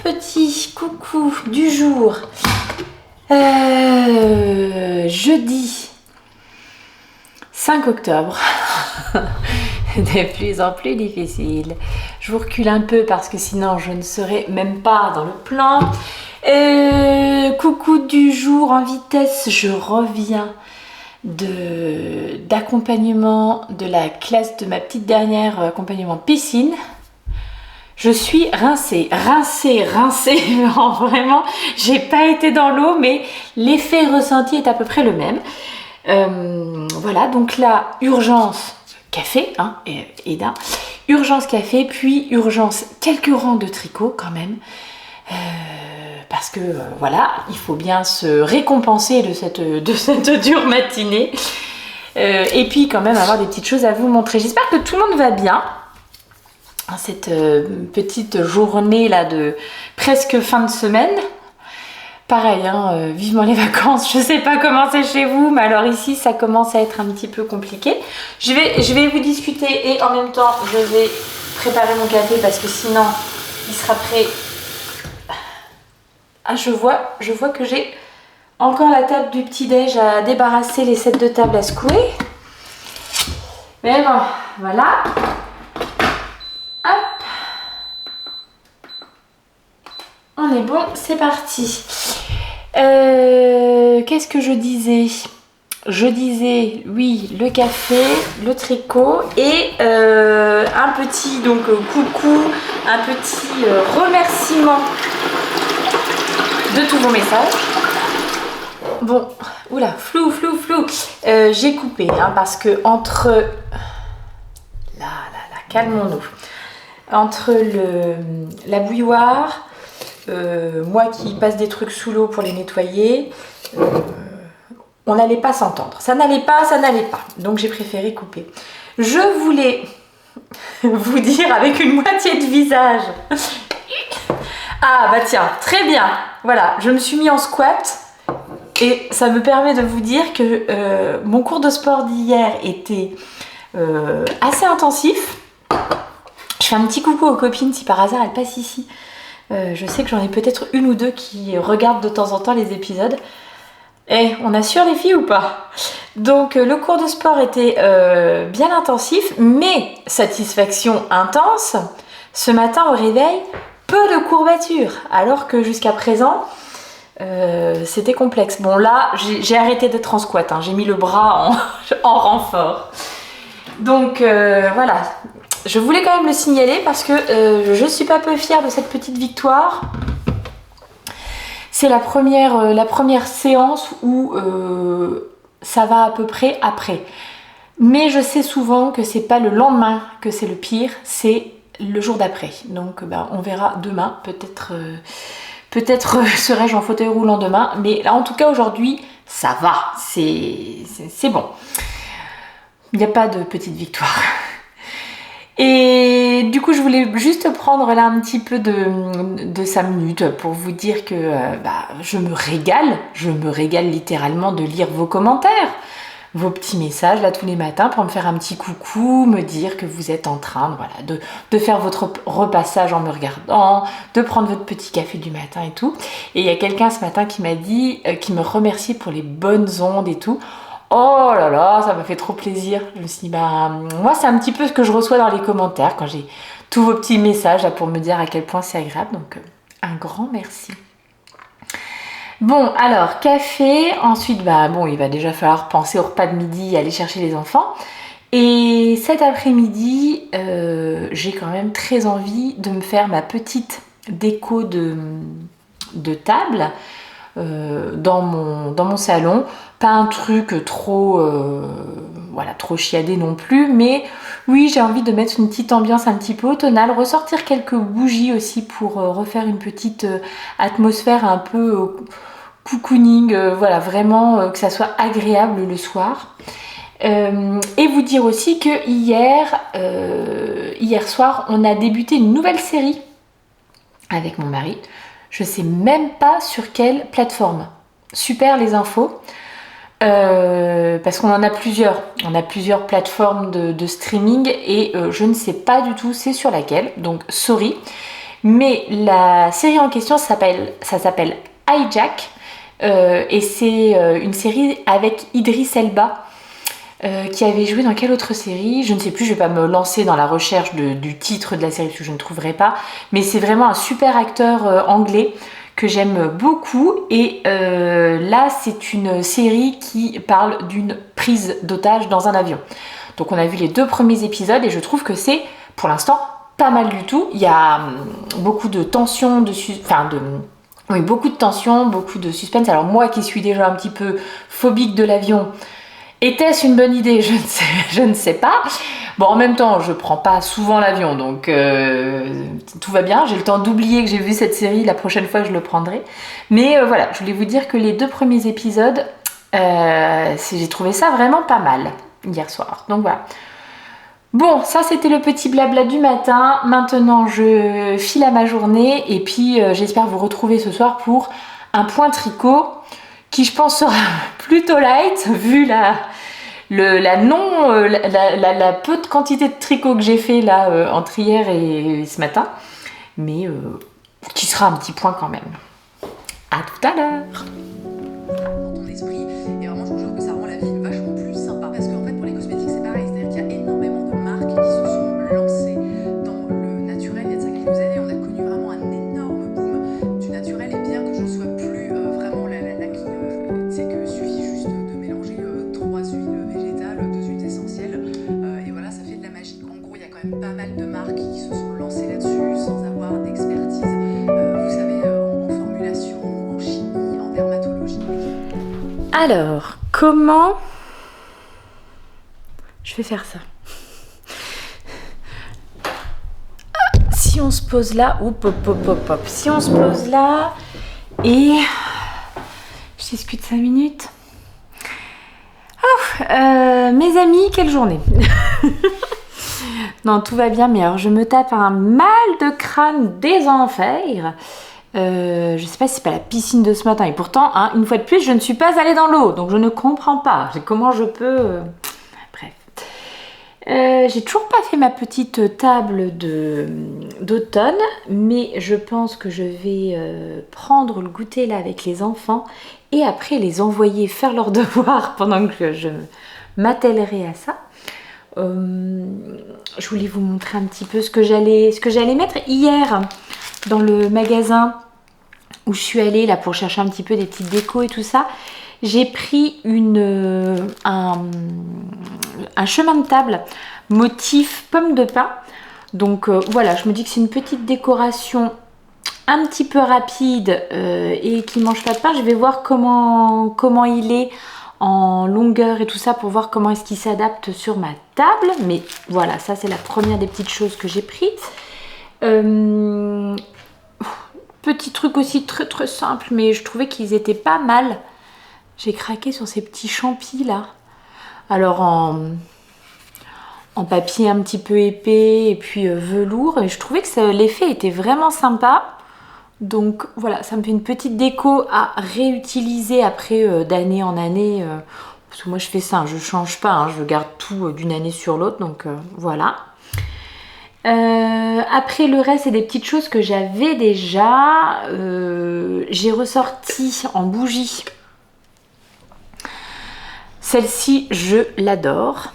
petit coucou du jour. Jeudi 5 octobre. De plus en plus difficile. Je vous recule un peu parce que sinon je ne serai même pas dans le plan. Coucou du jour en vitesse. Je reviens d'accompagnement de la classe de ma petite dernière accompagnement piscine. Je suis rincée. Vraiment, j'ai pas été dans l'eau, mais l'effet ressenti est à peu près le même. Voilà, donc là, urgence café, hein, Eda. Urgence café, puis urgence quelques rangs de tricot quand même. Parce que voilà, il faut bien se récompenser de cette dure matinée. Et puis quand même avoir des petites choses à vous montrer. J'espère que tout le monde va bien. Cette petite journée là de presque fin de semaine. Pareil, hein, vivement les vacances. Je sais pas comment c'est chez vous, mais alors ici ça commence à être un petit peu compliqué. Je vais vous discuter et en même temps je vais préparer mon café parce que sinon il sera prêt. Ah, je vois que j'ai encore la table du petit-déj à débarrasser, les sets de table à secouer. Mais bon, voilà. Hop. On est bon, c'est parti. Qu'est-ce que je disais ? Je disais, oui, le café, le tricot et un petit coucou, un petit remerciement de tous vos messages. Bon, oula, flou. J'ai coupé, hein, parce que entre... Là, calmons-nous. Entre la bouilloire, moi qui passe des trucs sous l'eau pour les nettoyer, on n'allait pas s'entendre. Ça n'allait pas. Donc j'ai préféré couper. Je voulais vous dire avec une moitié de visage. Ah bah tiens, très bien. Voilà, je me suis mis en squat et ça me permet de vous dire que mon cours de sport d'hier était assez intensif. Je fais un petit coucou aux copines si par hasard elles passent ici. Je sais que j'en ai peut-être une ou deux qui regardent de temps en temps les épisodes. On assure les filles ou pas ? Donc le cours de sport était bien intensif, mais satisfaction intense. Ce matin au réveil, peu de courbatures, alors que jusqu'à présent, c'était complexe. Bon là, j'ai arrêté d'être en squat, hein. J'ai mis le bras en renfort. Donc voilà. Je voulais quand même le signaler parce que je suis pas peu fière de cette petite victoire. C'est la première séance où ça va à peu près après. Mais je sais souvent que c'est pas le lendemain que c'est le pire, c'est le jour d'après. Donc on verra demain. Peut-être serai-je en fauteuil roulant demain. Mais là en tout cas aujourd'hui, ça va. C'est bon. Il n'y a pas de petite victoire. Et du coup, je voulais juste prendre là un petit peu de 5 minutes pour vous dire que je me régale littéralement de lire vos commentaires, vos petits messages là tous les matins pour me faire un petit coucou, me dire que vous êtes en train de faire votre repassage en me regardant, de prendre votre petit café du matin et tout. Et il y a quelqu'un ce matin qui m'a dit, qui me remercie pour les bonnes ondes et tout. Oh là là, ça m'a fait trop plaisir. Je me suis dit, moi c'est un petit peu ce que je reçois dans les commentaires quand j'ai tous vos petits messages là, pour me dire à quel point c'est agréable. Donc un grand merci. Bon, alors café. Ensuite, il va déjà falloir penser au repas de midi, aller chercher les enfants. Et cet après-midi, j'ai quand même très envie de me faire ma petite déco de table dans mon salon. Pas un truc trop chiadé non plus, mais oui, j'ai envie de mettre une petite ambiance un petit peu automnale, ressortir quelques bougies aussi pour refaire une petite atmosphère un peu cocooning, vraiment que ça soit agréable le soir. Et vous dire aussi que hier soir, on a débuté une nouvelle série avec mon mari. Je sais même pas sur quelle plateforme. Super les infos. Parce qu'on en a plusieurs. On a plusieurs plateformes de streaming et je ne sais pas du tout c'est sur laquelle. Donc sorry. Mais la série en question, ça s'appelle Hijack. Et c'est une série avec Idriss Elba. Qui avait joué dans quelle autre série? Je ne sais plus, je ne vais pas me lancer dans la recherche du titre de la série parce que je ne trouverai pas. Mais c'est vraiment un super acteur anglais que j'aime beaucoup. Et là, c'est une série qui parle d'une prise d'otage dans un avion. Donc on a vu les 2 premiers épisodes et je trouve que c'est, pour l'instant, pas mal du tout. Il y a beaucoup de tension, oui, beaucoup de tension, beaucoup de suspense. Alors moi qui suis déjà un petit peu phobique de l'avion, était-ce une bonne idée? Je ne sais pas. Bon, en même temps, je prends pas souvent l'avion, donc tout va bien. J'ai le temps d'oublier que j'ai vu cette série. La prochaine fois, je le prendrai. Mais voilà, je voulais vous dire que les 2 premiers épisodes, j'ai trouvé ça vraiment pas mal hier soir. Donc voilà. Bon, ça c'était le petit blabla du matin. Maintenant, je file à ma journée et puis j'espère vous retrouver ce soir pour un point tricot qui, je pense, sera plutôt light vu la peu de quantité de tricot que j'ai fait là entre hier et ce matin, mais qui sera un petit point quand même. À tout à l'heure. Ton esprit et vraiment je trouve que ça rend la vie vachement plus sympa parce qu'en fait pour les cosmétiques c'est pareil, c'est-à-dire qu'il y a énormément de marques qui se sont lancées dans le naturel. Il y a de ça quelques années, on a connu vraiment un énorme boom du naturel et bien que je sois plus vraiment tu sais que suffit juste de mélanger 3 huiles végétales, 2 huiles essentielles et voilà ça fait de la magie. En gros il y a quand même pas mal de marques qui se sont lancées là-dessus sans avoir d'expertise, vous savez en formulation, en chimie, en dermatologie. Alors, comment je vais faire ça? Si on se pose là, hop. Si on se pose là et je discute 5 minutes. Oh, mes amis, quelle journée. Non, tout va bien, mais alors je me tape un mal de crâne des enfers. Je sais pas si c'est pas la piscine de ce matin et pourtant, hein, une fois de plus, je ne suis pas allée dans l'eau, donc je ne comprends pas comment je peux... Bref. J'ai toujours pas fait ma petite table d'automne, mais je pense que je vais prendre le goûter là avec les enfants et après les envoyer faire leurs devoirs pendant que je m'attellerai à ça. Je voulais vous montrer un petit peu ce que j'allais mettre hier dans le magasin où je suis allée là pour chercher un petit peu des petites décos et tout ça. J'ai pris un chemin de table motif pomme de pin. Donc voilà, je me dis que c'est une petite décoration un petit peu rapide et qui mange pas de pain. Je vais voir comment il est en longueur et tout ça pour voir comment est-ce qu'il s'adapte sur ma table. Mais voilà, ça c'est la première des petites choses que j'ai pris. Petit truc aussi très simple, mais je trouvais qu'ils étaient pas mal. J'ai craqué sur ces petits champis là. Alors en papier un petit peu épais et puis velours. Et je trouvais que l'effet était vraiment sympa. Donc voilà, ça me fait une petite déco à réutiliser après d'année en année. Parce que moi je fais ça, je change pas, hein, je garde tout d'une année sur l'autre. Donc voilà. Après le reste c'est des petites choses que j'avais déjà. J'ai ressorti en bougie. Celle-ci je l'adore.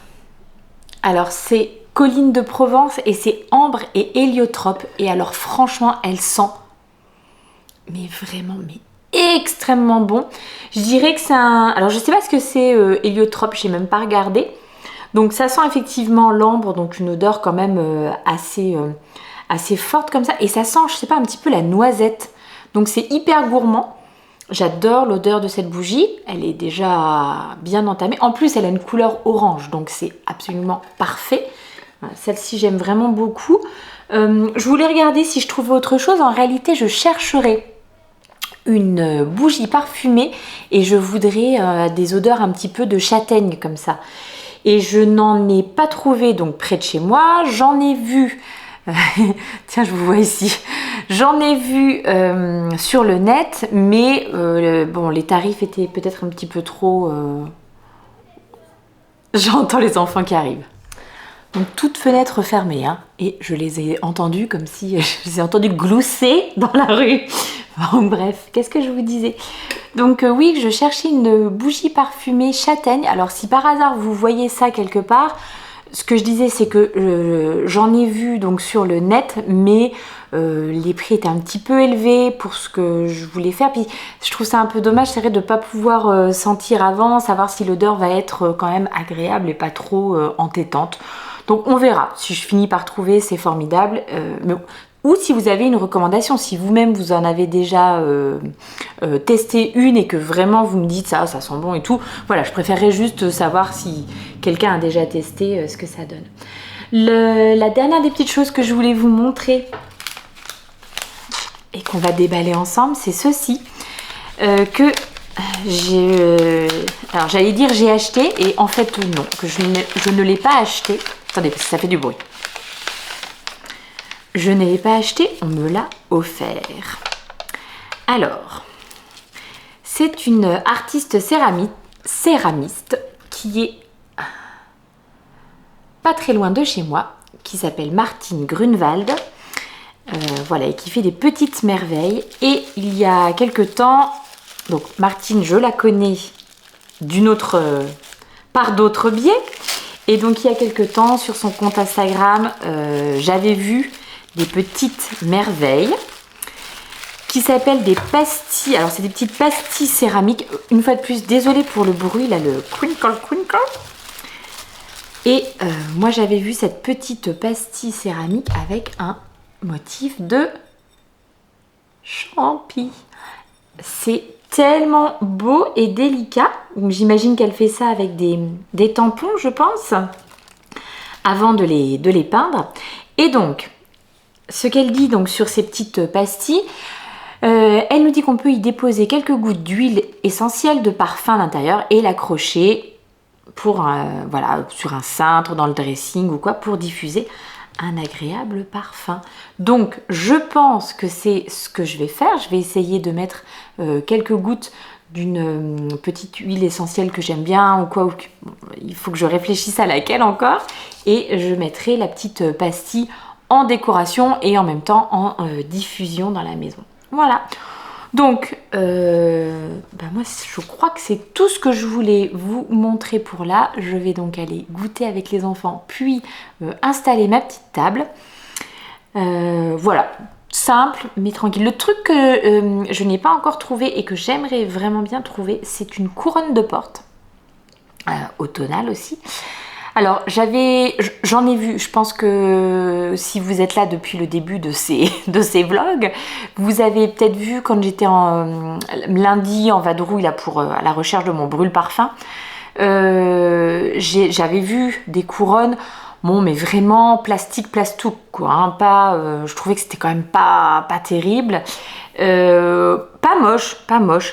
Alors c'est Colline de Provence et c'est ambre et héliotrope. Et alors franchement elle sent mais vraiment extrêmement bon. Je dirais que c'est alors je sais pas ce que c'est héliotrope, j'ai même pas regardé. Donc ça sent effectivement l'ambre, donc une odeur quand même assez forte comme ça. Et ça sent, je sais pas, un petit peu la noisette. Donc c'est hyper gourmand. J'adore l'odeur de cette bougie. Elle est déjà bien entamée. En plus, elle a une couleur orange, donc c'est absolument parfait. Celle-ci, j'aime vraiment beaucoup. Je voulais regarder si je trouvais autre chose. En réalité, je chercherais une bougie parfumée et je voudrais des odeurs un petit peu de châtaigne comme ça. Et je n'en ai pas trouvé donc près de chez moi. J'en ai vu, tiens je vous vois ici, j'en ai vu sur le net, mais bon les tarifs étaient peut-être un petit peu trop... J'entends les enfants qui arrivent. Donc toutes fenêtres fermées, hein, et je les ai entendues comme si je les ai entendues glousser dans la rue. Bon, bref, qu'est-ce que je vous disais? Donc oui, je cherchais une bougie parfumée châtaigne. Alors si par hasard vous voyez ça quelque part, ce que je disais c'est que j'en ai vu donc sur le net, mais les prix étaient un petit peu élevés pour ce que je voulais faire. Puis je trouve ça un peu dommage, c'est vrai de ne pas pouvoir sentir avant, savoir si l'odeur va être quand même agréable et pas trop entêtante. Donc on verra, si je finis par trouver, c'est formidable. Mais ou si vous avez une recommandation, si vous-même vous en avez déjà testé une et que vraiment vous me dites ça sent bon et tout, voilà, je préférerais juste savoir si quelqu'un a déjà testé ce que ça donne. La dernière des petites choses que je voulais vous montrer et qu'on va déballer ensemble, c'est ceci que j'ai... alors j'allais dire j'ai acheté et en fait non, que je ne l'ai pas acheté. Attendez, parce que ça fait du bruit. Je ne l'ai pas acheté, on me l'a offert. Alors, c'est une artiste céramiste qui est pas très loin de chez moi, qui s'appelle Martine Grunwald. Voilà, et qui fait des petites merveilles. Et il y a quelques temps, donc Martine, je la connais par d'autres biais. Et donc il y a quelques temps, sur son compte Instagram, j'avais vu des petites merveilles qui s'appellent des pastilles. Alors c'est des petites pastilles céramiques. Une fois de plus, désolée pour le bruit, là, le crinkle. Et moi j'avais vu cette petite pastille céramique avec un motif de champi. C'est tellement beau et délicat. J'imagine qu'elle fait ça avec des tampons, je pense, avant de les peindre. Et donc, ce qu'elle dit donc sur ces petites pastilles, elle nous dit qu'on peut y déposer quelques gouttes d'huile essentielle de parfum à l'intérieur et l'accrocher voilà, sur un cintre, dans le dressing ou quoi, pour diffuser un agréable parfum. Donc je pense que c'est ce que je vais faire. Je vais essayer de mettre quelques gouttes d'une petite huile essentielle que j'aime bien ou quoi. Il faut que je réfléchisse à laquelle encore. Et je mettrai la petite pastille en décoration et en même temps en diffusion dans la maison. Voilà. Donc, moi, je crois que c'est tout ce que je voulais vous montrer pour là. Je vais donc aller goûter avec les enfants, puis installer ma petite table. Voilà, simple mais tranquille. Le truc que je n'ai pas encore trouvé et que j'aimerais vraiment bien trouver, c'est une couronne de porte, automnale aussi. Alors, j'en ai vu, je pense que si vous êtes là depuis le début de ces vlogs, vous avez peut-être vu quand j'étais lundi en vadrouille là, à la recherche de mon brûle-parfum, j'avais vu des couronnes, bon, mais vraiment plastique, quoi, hein, je trouvais que c'était quand même pas terrible. Pas moche,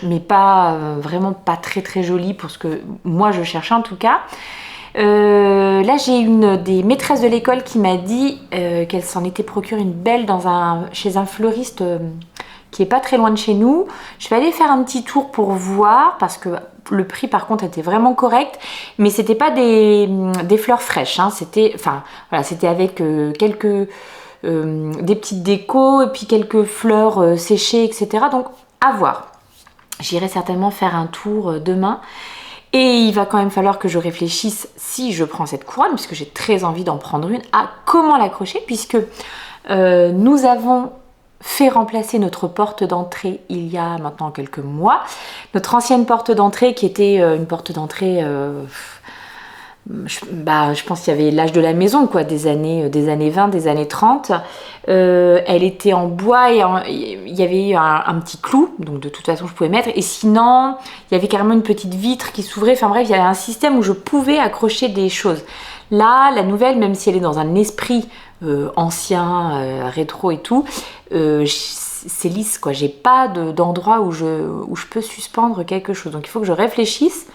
mais vraiment pas très très joli pour ce que moi je cherchais en tout cas. Là j'ai une des maîtresses de l'école qui m'a dit qu'elle s'en était procuré une belle chez un fleuriste qui est pas très loin de chez nous. Je vais aller faire un petit tour pour voir parce que le prix par contre était vraiment correct, mais c'était pas des fleurs fraîches, hein. C'était avec quelques des petites décos et puis quelques fleurs séchées, etc. Donc à voir. J'irai certainement faire un tour demain. Et il va quand même falloir que je réfléchisse, si je prends cette couronne, puisque j'ai très envie d'en prendre une, à comment l'accrocher, puisque nous avons fait remplacer notre porte d'entrée il y a maintenant quelques mois. Notre ancienne porte d'entrée qui était une porte d'entrée, je pense qu'il y avait l'âge de la maison, quoi, des années 20, des années 30. Elle était en bois et il y avait un petit clou, donc de toute façon je pouvais mettre. Et sinon, il y avait carrément une petite vitre qui s'ouvrait. Enfin bref, il y avait un système où je pouvais accrocher des choses. Là, la nouvelle, même si elle est dans un esprit ancien, rétro et tout, c'est lisse, quoi. J'ai pas d'endroit où je peux suspendre quelque chose. Donc il faut que je réfléchisse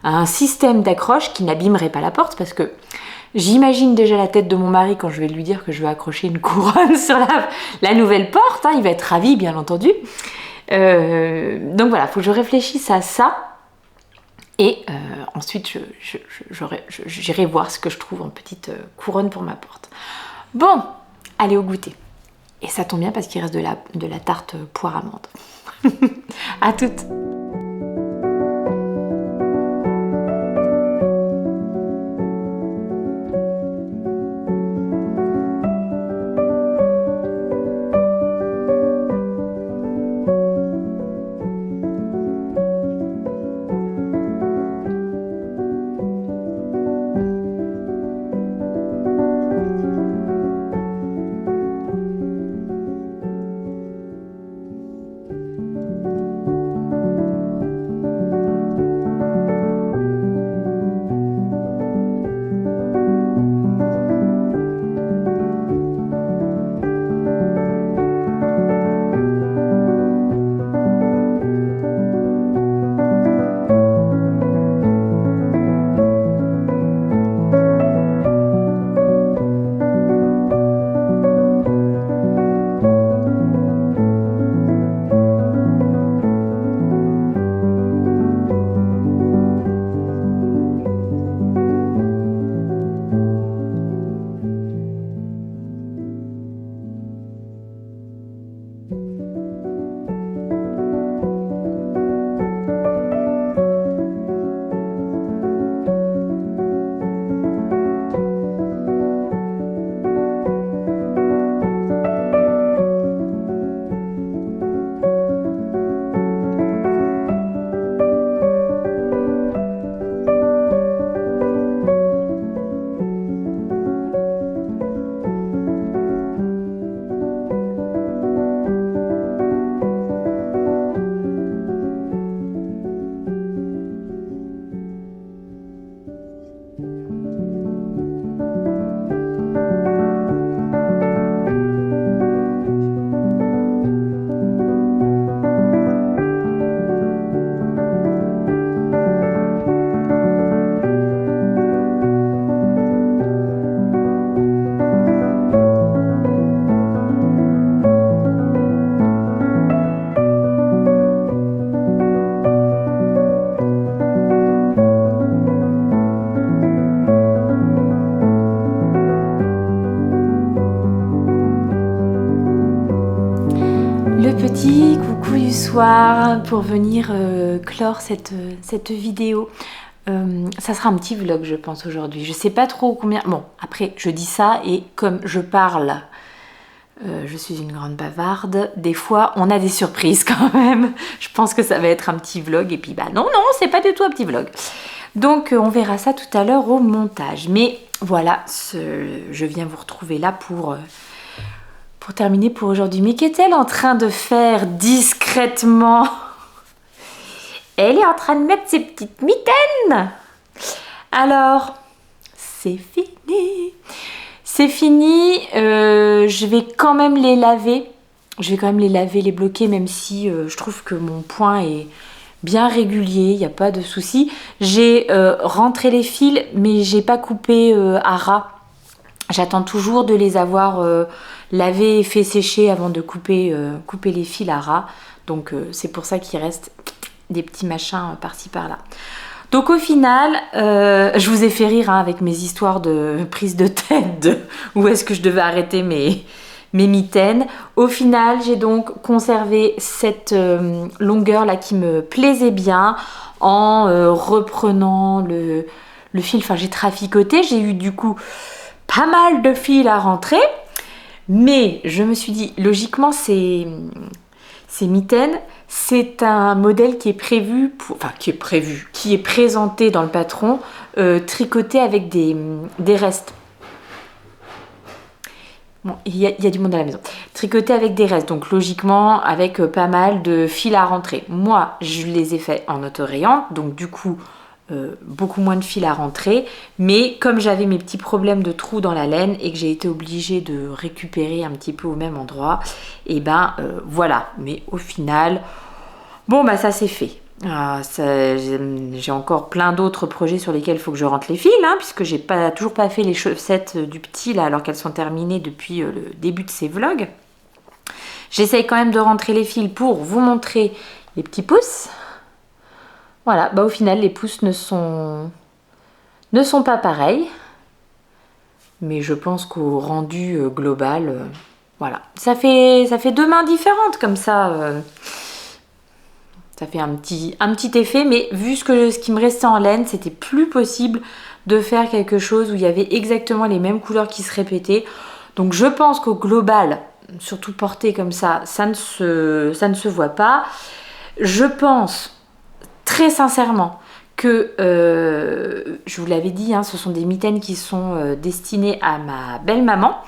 à un système d'accroche qui n'abîmerait pas la porte, parce que j'imagine déjà la tête de mon mari quand je vais lui dire que je vais accrocher une couronne sur la nouvelle porte, hein. Il va être ravi, bien entendu. Donc voilà, il faut que je réfléchisse à ça. Et ensuite, j'irai voir ce que je trouve en petite couronne pour ma porte. Bon, allez au goûter. Et ça tombe bien parce qu'il reste de la tarte poire amande. À toutes. Petit coucou du soir pour venir clore cette vidéo. Ça sera un petit vlog je pense aujourd'hui. Je sais pas trop combien... Bon après je dis ça et comme je parle, je suis une grande bavarde. Des fois on a des surprises quand même. Je pense que ça va être un petit vlog et puis bah non c'est pas du tout un petit vlog. Donc on verra ça tout à l'heure au montage. Mais voilà, je viens vous retrouver là pour terminer pour aujourd'hui. Mais qu'est-elle en train de faire discrètement? Elle est en train de mettre ses petites mitaines. Alors, c'est fini. C'est fini. Je vais quand même les laver. Je vais quand même les laver, les bloquer, même si je trouve que mon point est bien régulier. Il n'y a pas de souci. J'ai rentré les fils, mais j'ai pas coupé à ras. J'attends toujours de les avoir lavés et fait sécher avant de couper les fils à ras. Donc c'est pour ça qu'il reste des petits machins par-ci par-là. Donc au final, je vous ai fait rire hein, avec mes histoires de prise de tête, de où est-ce que je devais arrêter mes mitaines. Au final, j'ai donc conservé cette longueur là qui me plaisait bien en reprenant le fil. Enfin j'ai traficoté, j'ai eu du coup pas mal de fils à rentrer, mais je me suis dit, logiquement, ces mitaines, c'est un modèle qui est prévu, qui est présenté dans le patron, tricoté avec des restes. Bon, il y a du monde à la maison. Tricoté avec des restes, donc logiquement, avec pas mal de fils à rentrer. Moi, je les ai fait en autorayante, donc du coup, beaucoup moins de fils à rentrer, mais comme j'avais mes petits problèmes de trous dans la laine et que j'ai été obligée de récupérer un petit peu au même endroit, et ben voilà. Mais au final, bon bah ça c'est fait. J'ai encore plein d'autres projets sur lesquels il faut que je rentre les fils, hein, puisque j'ai toujours pas fait les chaussettes du petit là, alors qu'elles sont terminées depuis le début de ces vlogs. J'essaye quand même de rentrer les fils pour vous montrer les petits pouces. Voilà, bah au final les pouces ne sont pas pareils. Mais je pense qu'au rendu global, voilà. Ça fait deux mains différentes comme ça. Ça fait un petit effet, mais vu ce qui me restait en laine, c'était plus possible de faire quelque chose où il y avait exactement les mêmes couleurs qui se répétaient. Donc je pense qu'au global, surtout porté comme ça ne se voit pas. Je pense très sincèrement que, je vous l'avais dit, hein, ce sont des mitaines qui sont destinées à ma belle-maman.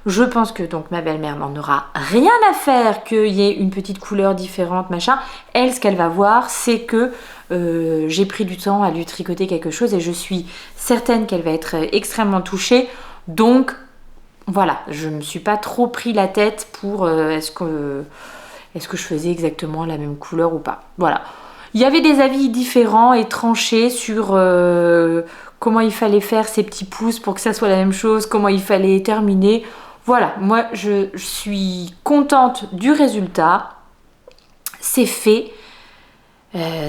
Je pense que donc ma belle-mère n'en aura rien à faire qu'il y ait une petite couleur différente, machin. Elle, ce qu'elle va voir, c'est que j'ai pris du temps à lui tricoter quelque chose et je suis certaine qu'elle va être extrêmement touchée. Donc, voilà, je ne me suis pas trop pris la tête pour est-ce que je faisais exactement la même couleur ou pas. Voilà. Il y avait des avis différents et tranchés sur comment il fallait faire ces petits pouces pour que ça soit la même chose, comment il fallait terminer. Voilà, moi je suis contente du résultat. C'est fait.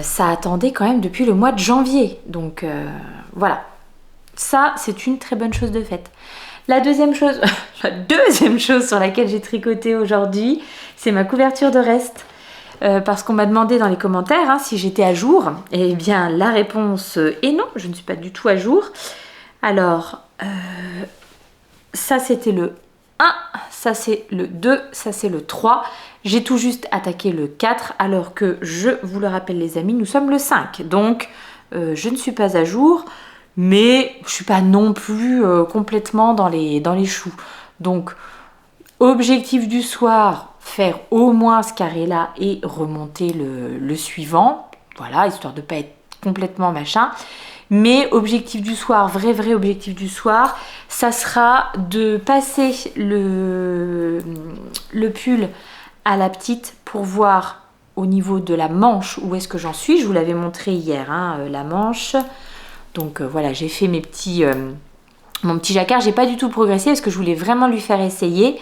Ça attendait quand même depuis le mois de janvier. Donc voilà. Ça, c'est une très bonne chose de faite. La deuxième chose sur laquelle j'ai tricoté aujourd'hui, c'est ma couverture de reste. Parce qu'on m'a demandé dans les commentaires hein, si j'étais à jour. Eh bien, la réponse est non, je ne suis pas du tout à jour. Alors, ça c'était le 1, ça c'est le 2, ça c'est le 3. J'ai tout juste attaqué le 4, alors que je vous le rappelle les amis, nous sommes le 5. Donc, je ne suis pas à jour, mais je ne suis pas non plus complètement dans les choux. Donc, objectif du soir, faire au moins ce carré-là et remonter le suivant. Voilà, histoire de ne pas être complètement machin. Mais objectif du soir, vrai objectif du soir, ça sera de passer le pull à la petite pour voir au niveau de la manche où est-ce que j'en suis. Je vous l'avais montré hier, hein, la manche. Donc voilà, j'ai fait mon petit jacquard. J'ai pas du tout progressé parce que je voulais vraiment lui faire essayer.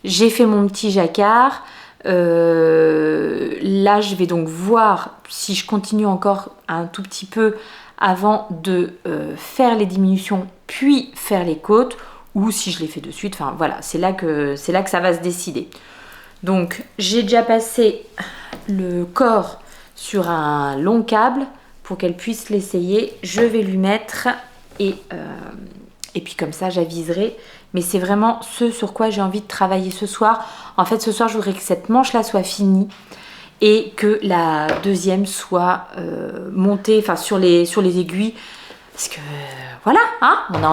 J'ai fait mon petit jacquard. Là, je vais donc voir si je continue encore un tout petit peu avant de faire les diminutions puis faire les côtes, ou si je les fais de suite. Enfin voilà, c'est là que ça va se décider. Donc j'ai déjà passé le corps sur un long câble pour qu'elle puisse l'essayer. Je vais lui mettre et puis comme ça j'aviserai. Mais c'est vraiment ce sur quoi j'ai envie de travailler ce soir. En fait, ce soir, je voudrais que cette manche-là soit finie et que la deuxième soit montée, enfin sur les aiguilles. Parce que voilà, hein, on a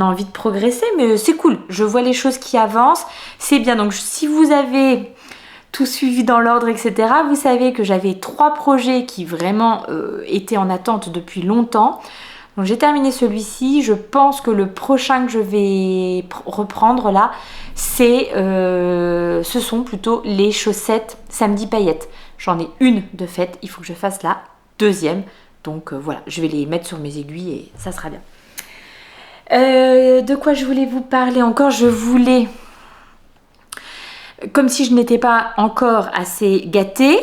envie de progresser, mais c'est cool. Je vois les choses qui avancent, c'est bien. Donc si vous avez tout suivi dans l'ordre, etc., vous savez que j'avais 3 projets qui vraiment étaient en attente depuis longtemps. Donc j'ai terminé celui-ci. Je pense que le prochain que je vais reprendre là, ce sont plutôt les chaussettes samedi paillettes. J'en ai une de faite, il faut que je fasse la deuxième. Donc voilà, je vais les mettre sur mes aiguilles et ça sera bien. De quoi je voulais vous parler encore? Je voulais, comme si je n'étais pas encore assez gâtée,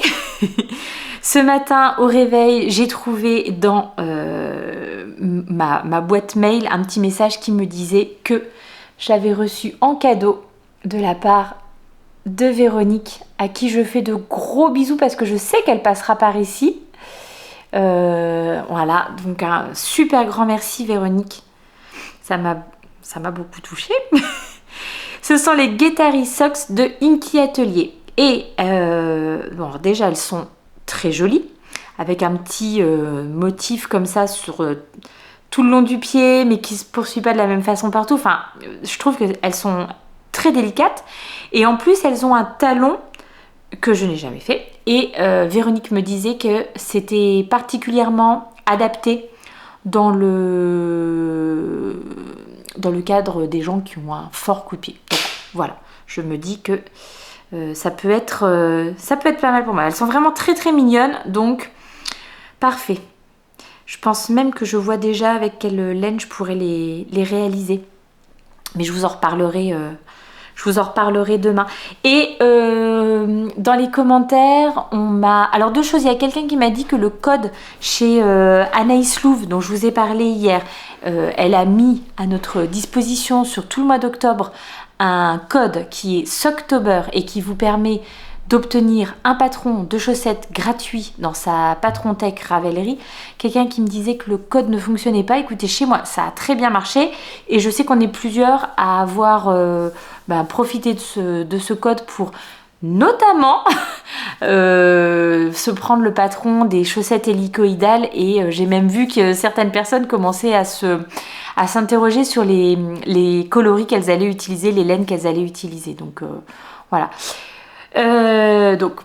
ce matin au réveil, j'ai trouvé dans ma boîte mail un petit message qui me disait que j'avais reçu en cadeau de la part de Véronique, à qui je fais de gros bisous parce que je sais qu'elle passera par ici. Voilà, donc un super grand merci Véronique, ça m'a beaucoup touchée. Ce sont les Guettari Socks de Inky Atelier et bon, déjà elles sont très jolies avec un petit motif comme ça sur tout le long du pied mais qui se poursuit pas de la même façon partout. Enfin, je trouve qu'elles sont très délicates et en plus elles ont un talon que je n'ai jamais fait et Véronique me disait que c'était particulièrement adapté dans le cadre des gens qui ont un fort coup de pied. Donc voilà, je me dis que ça peut être pas mal pour moi. Elles sont vraiment très très mignonnes, donc parfait. Je pense même que je vois déjà avec quelle laine je pourrais les réaliser. Mais je vous en reparlerai Je vous en reparlerai demain. Et dans les commentaires, on m'a... Alors deux choses, il y a quelqu'un qui m'a dit que le code chez Anaïs Louve, dont je vous ai parlé hier, elle a mis à notre disposition sur tout le mois d'octobre un code qui est Soctober et qui vous permet d'obtenir un patron de chaussettes gratuit dans sa Patron Tech Ravelry. Quelqu'un qui me disait que le code ne fonctionnait pas. Écoutez, chez moi, ça a très bien marché et je sais qu'on est plusieurs à avoir profité de ce code pour notamment se prendre le patron des chaussettes hélicoïdales et j'ai même vu que certaines personnes commençaient à s'interroger sur les coloris qu'elles allaient utiliser, les laines qu'elles allaient utiliser. Donc voilà. Donc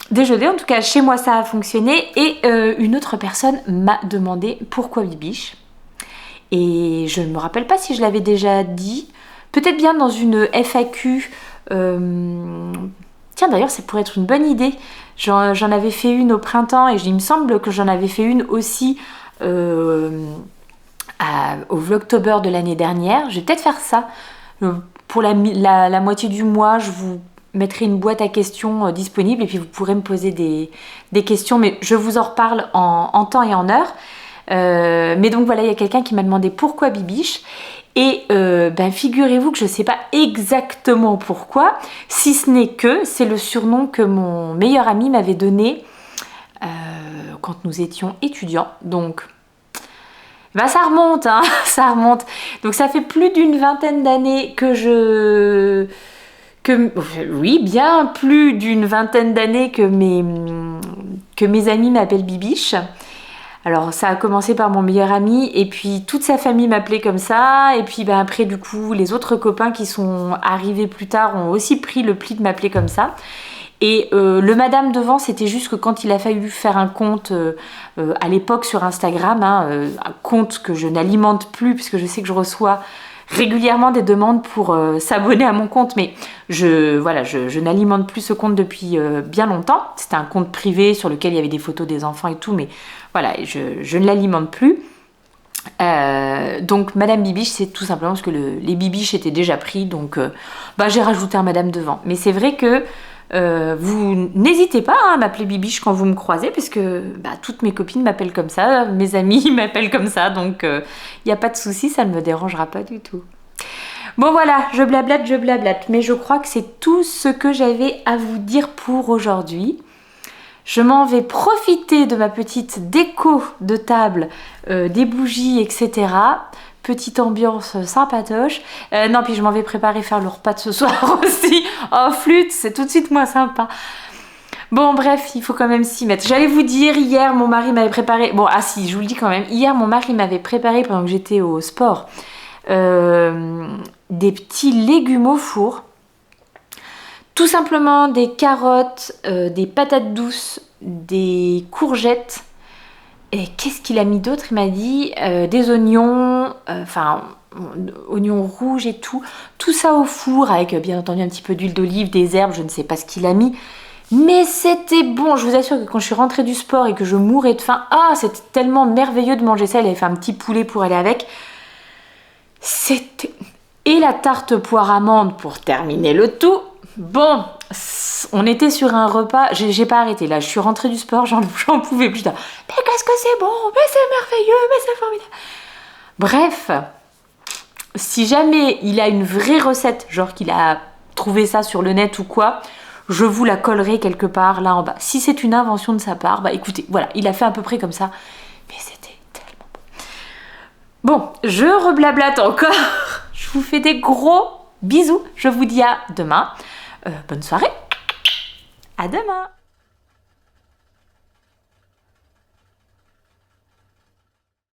déjeuner, en tout cas chez moi ça a fonctionné et une autre personne m'a demandé pourquoi Bibiche et je ne me rappelle pas si je l'avais déjà dit, peut-être bien dans une FAQ. Tiens d'ailleurs ça pourrait être une bonne idée, j'en avais fait une au printemps et il me semble que j'en avais fait une aussi au Vlogtober de l'année dernière. Je vais peut-être faire ça pour la moitié du mois. Je vous mettrai une boîte à questions disponible et puis vous pourrez me poser des questions, mais je vous en reparle en temps et en heure. Mais donc voilà, il y a quelqu'un qui m'a demandé pourquoi Bibiche et figurez-vous que je ne sais pas exactement pourquoi, si ce n'est que c'est le surnom que mon meilleur ami m'avait donné quand nous étions étudiants. Donc ça remonte, hein, ça remonte. Donc ça fait plus d'une vingtaine d'années oui, bien plus d'une vingtaine d'années que mes amis m'appellent Bibiche. Alors ça a commencé par mon meilleur ami et puis toute sa famille m'appelait comme ça et puis après du coup les autres copains qui sont arrivés plus tard ont aussi pris le pli de m'appeler comme ça. Et le madame devant, c'était juste que quand il a fallu faire un compte à l'époque sur Instagram, un compte que je n'alimente plus puisque je sais que je reçois régulièrement des demandes pour s'abonner à mon compte, mais je n'alimente plus ce compte depuis bien longtemps. C'était un compte privé sur lequel il y avait des photos des enfants et tout, mais voilà, je ne l'alimente plus. Donc Madame Bibiche, c'est tout simplement parce que les Bibiches étaient déjà pris, donc j'ai rajouté un Madame devant. Mais c'est vrai que vous n'hésitez pas à m'appeler Bibiche quand vous me croisez, parce que toutes mes copines m'appellent comme ça, mes amis m'appellent comme ça, donc il n'y a pas de souci, ça ne me dérangera pas du tout. Bon voilà, je blablate, mais je crois que c'est tout ce que j'avais à vous dire pour aujourd'hui. Je m'en vais profiter de ma petite déco de table, des bougies, etc. Petite ambiance sympatoche. Non, puis je m'en vais préparer faire le repas de ce soir aussi. Oh, flûte, c'est tout de suite moins sympa. Bon, bref, il faut quand même s'y mettre. J'allais vous dire, hier, mon mari m'avait préparé... Bon, si, je vous le dis quand même. Hier, mon mari m'avait préparé, pendant que j'étais au sport, des petits légumes au four. Tout simplement des carottes, des patates douces, des courgettes. Et qu'est-ce qu'il a mis d'autre? Il m'a dit des oignons, oignons rouges et tout. Tout ça au four avec bien entendu un petit peu d'huile d'olive, des herbes, je ne sais pas ce qu'il a mis. Mais c'était bon, je vous assure que quand je suis rentrée du sport et que je mourais de faim, c'était tellement merveilleux de manger ça. Il avait fait un petit poulet pour aller avec. C'était... Et la tarte poire amande pour terminer le tout. Bon, on était sur un repas, j'ai pas arrêté là, je suis rentrée du sport, j'en pouvais plus. Mais qu'est-ce que c'est bon, mais c'est merveilleux, mais c'est formidable. Bref, si jamais il a une vraie recette, genre qu'il a trouvé ça sur le net ou quoi, je vous la collerai quelque part là en bas. Si c'est une invention de sa part, écoutez, voilà, il a fait à peu près comme ça, mais c'était tellement bon. Bon, je reblablate encore, je vous fais des gros bisous, je vous dis à demain. Bonne soirée, à demain.